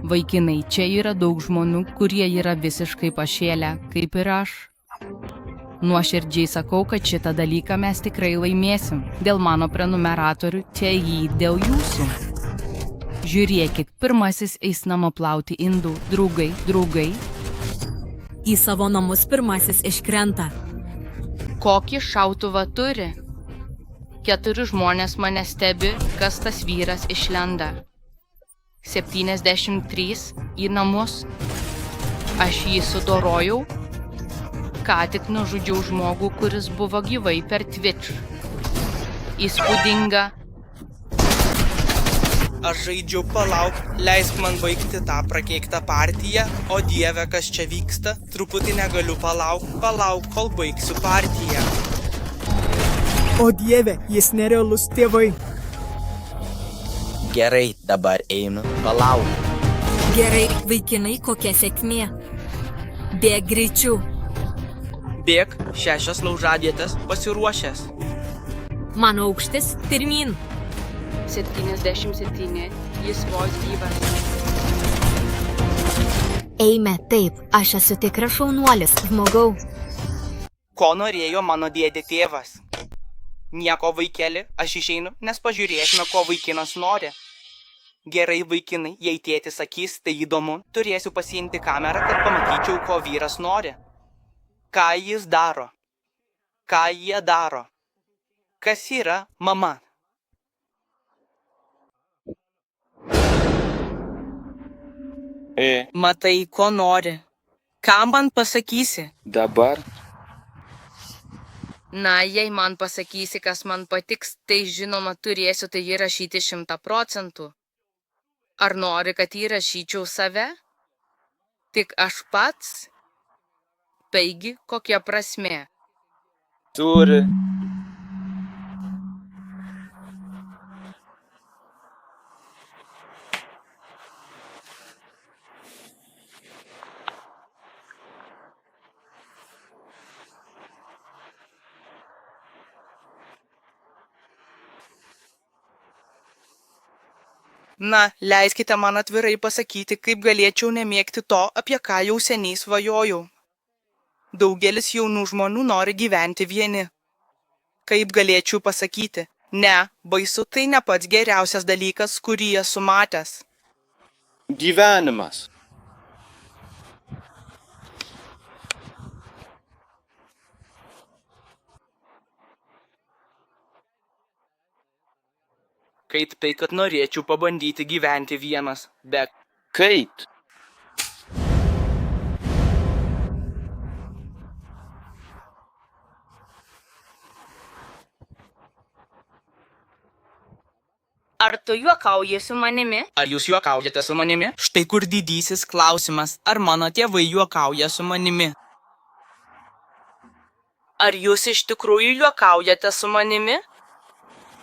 Vaikinai, čia yra daug žmonių, kurie yra visiškai pašėlę, kaip ir aš. Nuoširdžiai sakau, kad šitą dalyką mes tikrai laimėsim. Dėl mano prenumeratorių, čia jį dėl jūsų. Žiūrėkit, pirmasis eis namo plauti indų. Draugai. Į savo namus pirmasis iškrenta. Kokį šautuvą turi? 4 žmonės mane stebi, kas tas vyras išlenda. 73 į namus. Aš jį sudorojau. Ką tik nužudžiau žmogų, kuris buvo gyvai per Twitch. Įspūdinga. Aš žaidžiu palauk, leisk man baigti tą prakeiktą partiją, o dieve, kas čia vyksta, truputį negaliu palauk, kol baigsiu partiją. O dieve, jis nerealus tėvai. Gerai, dabar einu, palauk. Gerai, vaikinai, kokia sėkmė. Bėk greičiau. Bėk, 6 laužadietės pasiruošęs. Mano aukštis pirmin. 77, jis vos gyvas. Eime, taip, aš esu tikras šaunuolis, žmogau. Ko norėjo mano dėdė tėvas? Nieko vaikeli, aš išeinu, nes pažiūrėsime, ko vaikinas nori. Gerai, vaikinai, jei tėtis sakys, tai įdomu, turėsiu pasiimti kamerą, kad pamatyčiau, ko vyras nori. Ką jis daro? Ką jie daro? Kas yra mama? Matai, ko nori. Ką man pasakysi? Dabar Na, jei man pasakysi, kas man patiks, tai žinoma turėsiu tai įrašyti 100%. Ar nori, kad įrašyčiau save? Tik aš pats? Taigi, kokia prasmė? turi. Na, leiskite man atvirai pasakyti, kaip galėčiau nemėgti to, apie ką jau seniai svajojau. Daugelis jaunų žmonių nori gyventi vieni. Kaip galėčiau pasakyti? Ne, baisu, tai ne pats geriausias dalykas, kurį esu matęs. Gyvenimas. Kaip tai, kad norėčiau pabandyti gyventi vienas, bet Kaip? Ar tu juokauji su manimi? ar jūs juokaujate su manimi? Štai kur didysis klausimas, ar mano tėvai juokauja su manimi? Ar jūs iš tikrųjų juokaujate su manimi?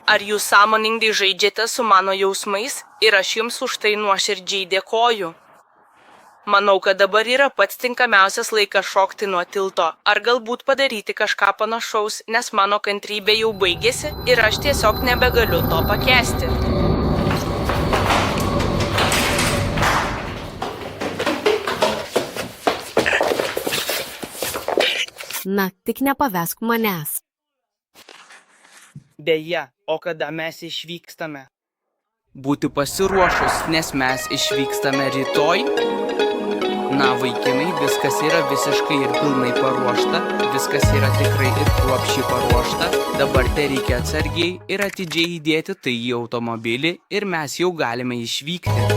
Ar jūs sąmoningai žaidžiate su mano jausmais ir aš jums už tai nuoširdžiai dėkoju? Manau, kad dabar yra pats tinkamiausias laikas šokti nuo tilto, ar galbūt padaryti kažką panašaus, nes mano kantrybė jau baigėsi ir aš tiesiog nebegaliu to pakęsti. Na, tik nepavesk manęs. Beje, o kada mes išvykstame? Būti pasiruošus, nes mes išvykstame rytoj? Na, vaikinai, viskas yra visiškai ir pilnai paruošta, viskas yra tikrai ir kruopščiai paruošta, dabar te reikia atsargiai ir atidžiai įdėti tai į automobilį ir mes jau galime išvykti.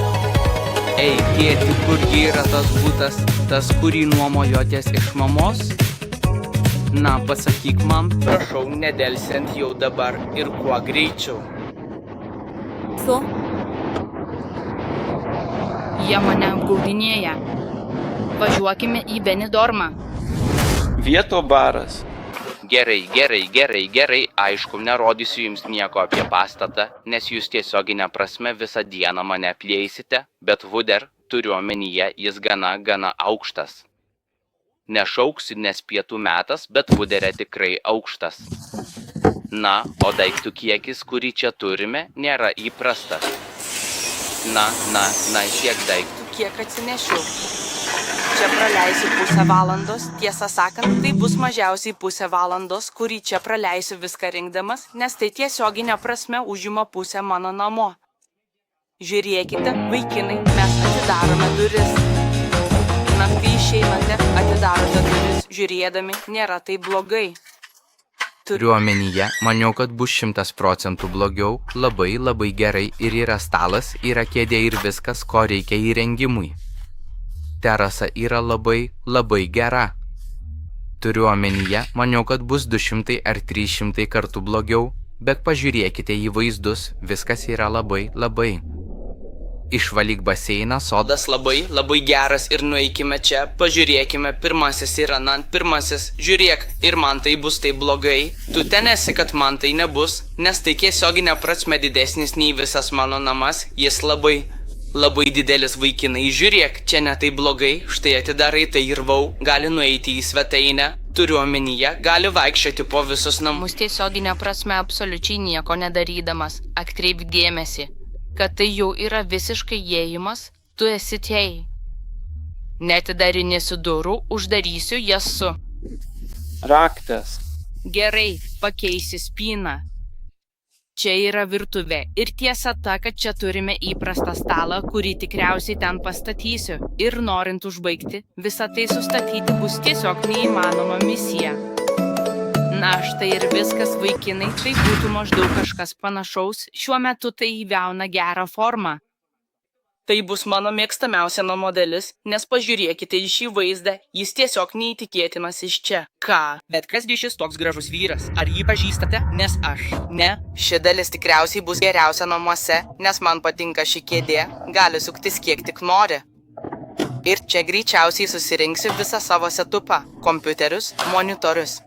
Ei, tėti, kurgi yra tas butas, tas, kurį nuomojotės iš mamos? Na, pasakyk man, prašau, nedelsiant jau dabar ir kuo greičiau. Jie mane apgaudinėja. Važiuokime į Benidormą. Vieto baras. Gerai, aišku, nerodysiu jums nieko apie pastatą, nes jūs tiesioginė prasme visą dieną mane apleisite, bet Vuder, turiu omenyje, jis gana aukštas. Nešauksiu, nes pietų metas, bet Vuderė tikrai aukštas. Na, o daiktų kiekis, kurį čia turime, nėra įprastas. Na, kiek daiktų kiek atsinešiu. Čia praleisiu pusę valandos, tiesą sakant, tai bus mažiausiai pusę valandos, kurį čia praleisiu viską rinkdamas, nes tai tiesioginė prasme užima pusę mano namo. Žiūrėkite, vaikinai, mes atidarome duris. Naktį išeinate, atidarote duris, žiūrėdami, nėra tai blogai. Turiu omenyje, maniau, kad bus 100% blogiau, labai gerai ir yra stalas, yra kėdė ir viskas, ko reikia įrengimui. Terasa yra labai gera. Turiu omenyje, maniau, kad bus 200 ar 300 kartų blogiau, bet pažiūrėkite į vaizdus, viskas yra labai. Išvalyk baseiną, sodas labai geras ir nueikime čia, pažiūrėkime, pirmasis yra pirmasis, žiūrėk, ir man tai bus taip blogai. Tu ten esi, kad man tai nebus, nes tai tiesioginė prasme didesnis nei visas mano namas, jis labai didelis vaikinai, žiūrėk, čia ne tai blogai, štai atidarai tai ir gali nueiti į svetainę, turiu omenyje, gali vaikščioti po visus namus. Tiesioginė prasme absoliučiai nieko nedarydamas, atkreipk dėmesį, kad tai jau yra visiškai įėjimas, tu esi tei. Netidarinėsiu durų, uždarysiu jas su. Raktas. Gerai, pakeisi spyną. Čia yra virtuvė ir tiesa ta, kad čia turime įprastą stalą, kurį tikriausiai ten pastatysiu. Ir norint užbaigti, visą tai sustatyti bus tiesiog neįmanoma misija. Na, štai ir viskas, vaikinai, tai būtų maždaug kažkas panašaus, šiuo metu tai įgauna gerą formą. Tai bus mano mėgstamiausia namo dalis, nes pažiūrėkite į šį vaizdą, jis tiesiog neįtikėtinas iš čia. Ką? Bet kasgi šis toks gražus vyras? Ar jį pažįstate? Nes aš. Ne? Ši dalis tikriausiai bus geriausia namuose, nes man patinka ši kėdė, gali suktis kiek tik nori. Ir čia greičiausiai susirinksiu visą savo setupą, kompiuterius, monitorius.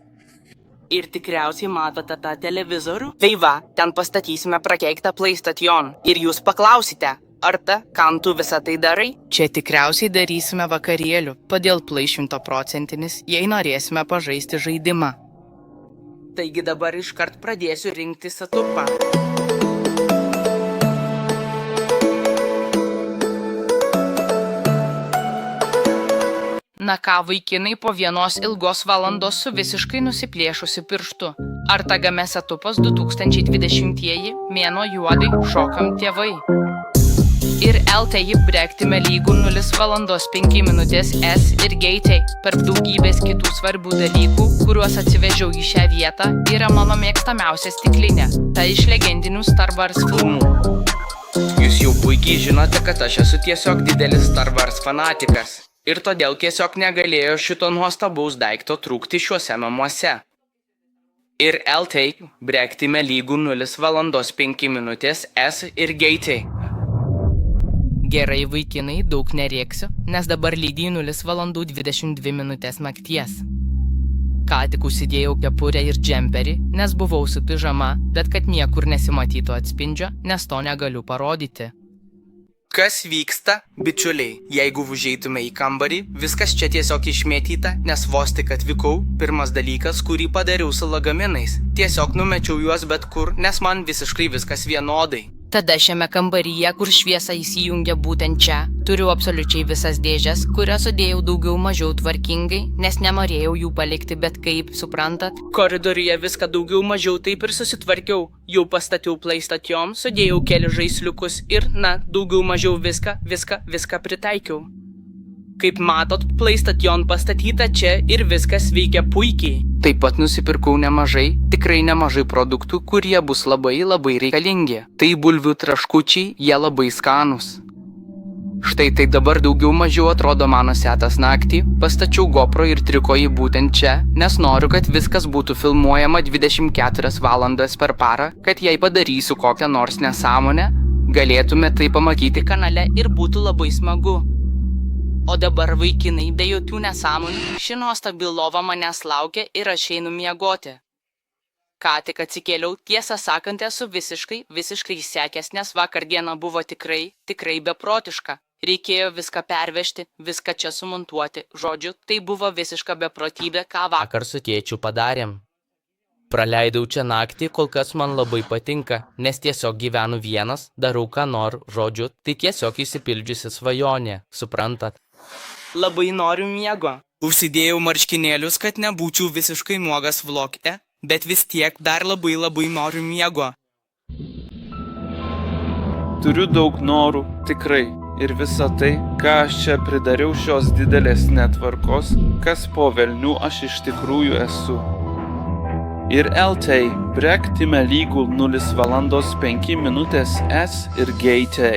Ir tikriausiai matote tą televizorių? Tai va, ten pastatysime prakeiktą PlayStation. Ir jūs paklausite, ar kam tu visą tai darai? Čia tikriausiai darysime vakarėlių, todėl Play 100%, jei norėsime pažaisti žaidimą. Taigi dabar iškart pradėsiu rinkti setupą. Na ką, vaikinai, po vienos ilgos valandos su visiškai nusiplėšusiu pirštu. Ar tagame setupas 2020-ieji, mėnuo juodai, šokam tėvai. Ir LTI brektime lygų 0 valandos 5 minutės S ir geitai. Tarp daugybės kitų svarbių dalykų, kuriuos atsivežiau į šią vietą, yra mano mėgstamiausia stiklinė. Tai iš legendinių Star Wars filmų. Jūs jau puikiai žinote, kad aš esu tiesiog didelis Star Wars fanatikas. Ir todėl tiesiog negalėjo šito nuostabaus daikto trūkti šiuose namuose. Ir LT brektime lygų 0 valandos 5 minutės S ir geitai. Gerai, vaikinai, daug nerėksiu, nes dabar lygiai 0 valandų 22 minutės nakties. Ką tik užsidėjau kepurę ir džemperį, nes buvau su pižama, bet kad niekur nesimatytų atspindžio, nes to negaliu parodyti. Kas vyksta, bičiuliai? Jeigu užeitume į kambarį, viskas čia tiesiog išmėtyta, nes vos tik atvykau, pirmas dalykas, kurį padariau su lagaminais. Tiesiog numečiau juos bet kur, nes man visiškai viskas vienodai. Tada šiame kambaryje, kur šviesa įsijungia būtent čia, turiu absoliučiai visas dėžes, kurias sudėjau daugiau mažiau tvarkingai, nes nenorėjau jų palikti, bet kaip, suprantat? Koridoriuje viską daugiau mažiau taip ir susitvarkiau. Jau pastačiau PlayStation, sudėjau keli žaisliukus ir, daugiau mažiau viską pritaikiau. Kaip matot, PlayStation pastatyta čia ir viskas veikia puikiai. Taip pat nusipirkau tikrai nemažai produktų, kurie bus labai reikalingi. Tai bulvių traškučiai, jie labai skanūs. Štai tai dabar daugiau mažiau atrodo mano setas naktį, pastačiau GoPro ir trikojį būtent čia, nes noriu, kad viskas būtų filmuojama 24 valandas per parą, kad jei padarysiu kokią nors nesąmonę, galėtume tai pamatyti kanale ir būtų labai smagu. O dabar, vaikinai, be jokių nesąmonių, ši nuostabi lova manęs laukia ir aš einu miegoti. Ką tik atsikėliau, tiesą sakant, esu visiškai sekęs, nes vakar diena buvo tikrai beprotiška. Reikėjo viską pervežti, viską čia sumontuoti. Žodžiu, tai buvo visiška beprotybė, ką vakar su tėčiu padarėm. Praleidau čia naktį, kol kas man labai patinka, nes tiesiog gyvenu vienas, darau ką noriu, žodžiu, tai tiesiog įsipildžiusi svajonė, suprantat? Labai noriu miego. Užsidėjau marškinėlius, kad nebūčiau visiškai nuogas vlogte, bet vis tiek dar labai noriu miego. Turiu daug norų, tikrai. Ir visa tai, ką aš čia pridariau šios didelės netvarkos, kas po velnių aš iš tikrųjų esu. Ir LT, brek time lygul 0 valandos 5 minutės S ir GT.